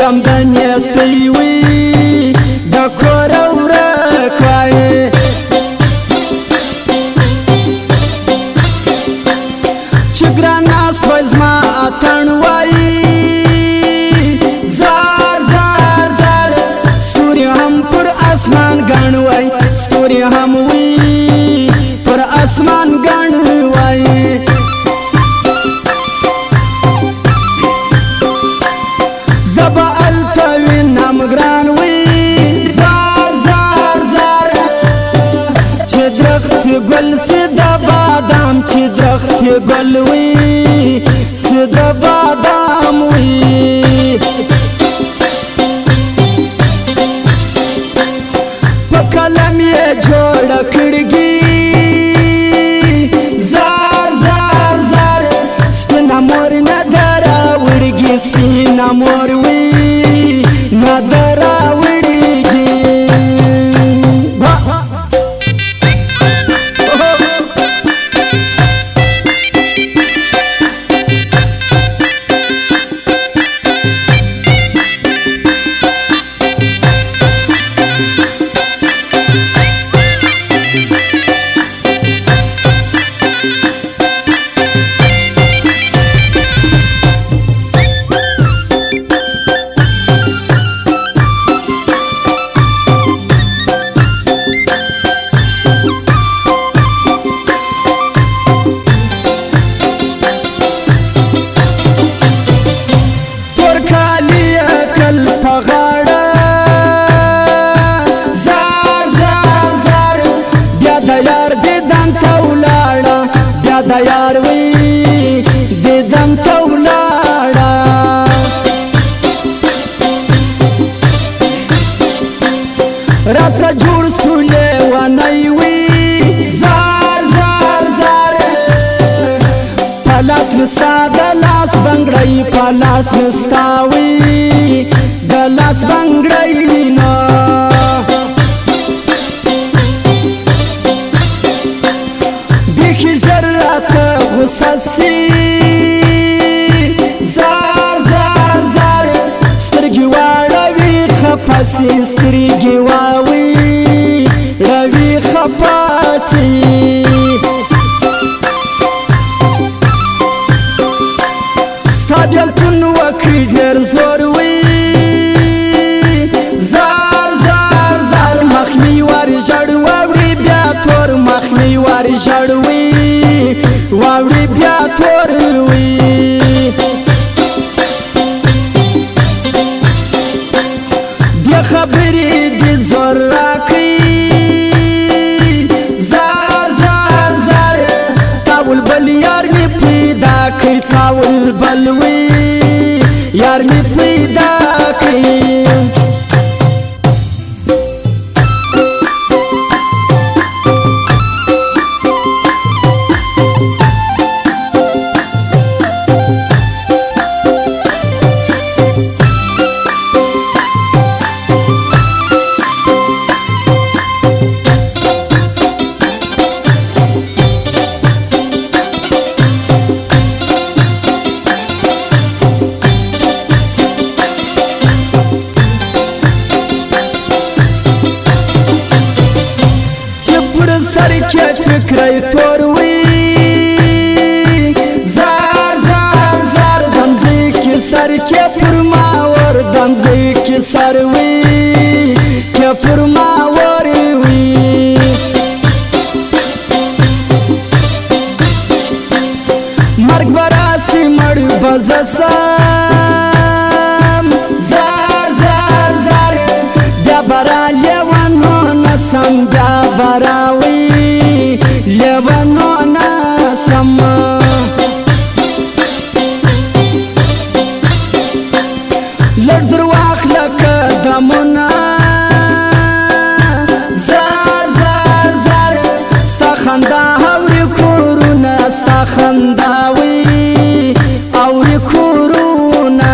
غم د نیستۍ وي د کوره ورک وایې چې ګرانه سپی زما اتڼ وایي زار زار زار ستوري هم پر اسمان ګڼ وایي ستوري هم وي پر اسمان ګڼ وایي زبا التوینم ګران وي زار زار زار چې درخت ګل سید بادام چې درخت ګل وي سید بادام وي په قلم یې جوړ کړګي زار زار زار سپینه مور نه درا وړګي سپینه مور وي نه درا وړګي د یار وی دیدن ته ولاړه راسه جوړ سو لیونی وي زار زار زار په لاس مې ستا د لاس بنګړی په لاس مې ستا وي د لاس بنګړی نه غصه سي زار زار زار سترګې واړوي خفه سي سترګې واوړوي خفه سي ستا بېلتون وکړي ډېر زور وي زار زار زار مخ مې ور ژړ واوړي بیا تور مخ مې ور ژړ وي واوړي بیا تور وي دې خبرې دې زور راکړي زار زار زار تاول بل یار مې پیدا کړي تاول بل وي یار مې پیدا کړي سر کې ټکرای تور وي زار زار زار دمزې کې سر کې پر ما ور دمزې کې سر وي کې پر ما ور وي مرګ براسي مړ بزسم زار زار زار بیا برا لیوانو نسم بیا براوي لیوانو نسم لړ درواخ لکه دمونه زار زار زار ستا خندا اوري کورونه ستا خندا وي اوري کورونه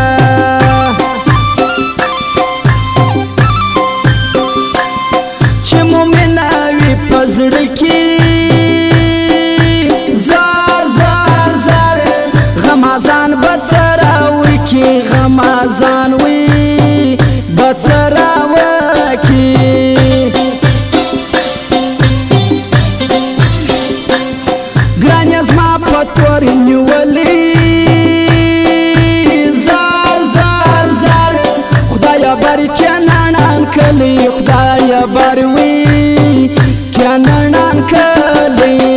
چې مومنه وي په زړه کې زار زار زار غمازان به څه راوړي کې غمازان وي زور نیولی زار زار زار خدایا بر کنانان کلی خدایا بر وی کنانان کلی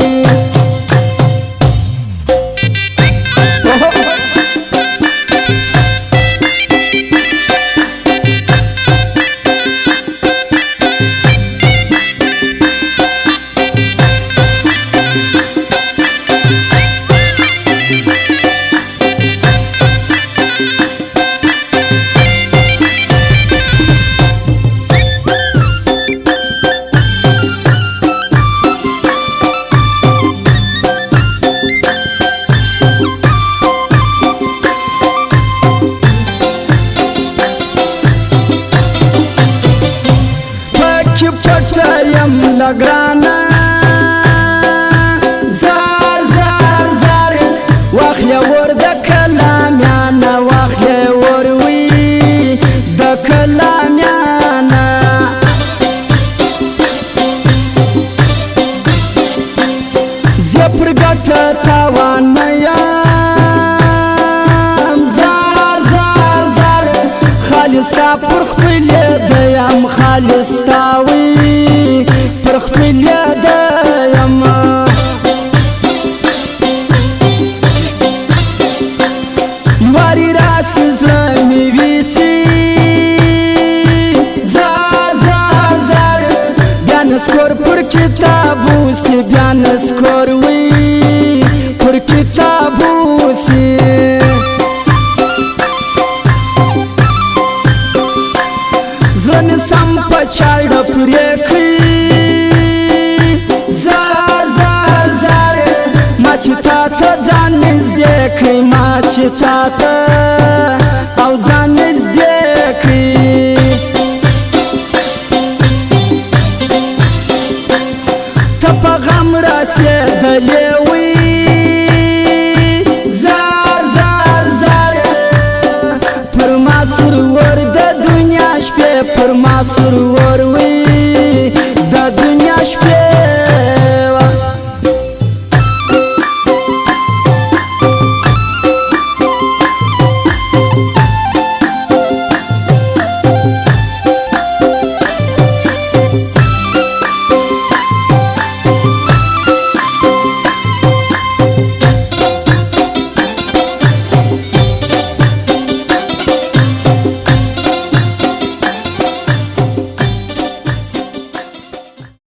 پټیم لګرانا زار زار زار واخله ور د کلامیانا واخله ور وی د کلامیانا زفر ګټ تاوان میا زار زار زار خالصتا پر خپل دیم خالصتا وی پر خپل دیم واری راس زمی ویسی زار زار زار بیان سکور پر کتابو سی بیان سکور وی پر کتابو سی زن سم پچاړ پرېخي زار زار زار ما چې تا ته ځان نږدې کړي ما چې تا ته او ځان نږدې کړي ته په غم رسېدلې وي زار زار زار پر ما سرور د دنیا شپې پر ما سرور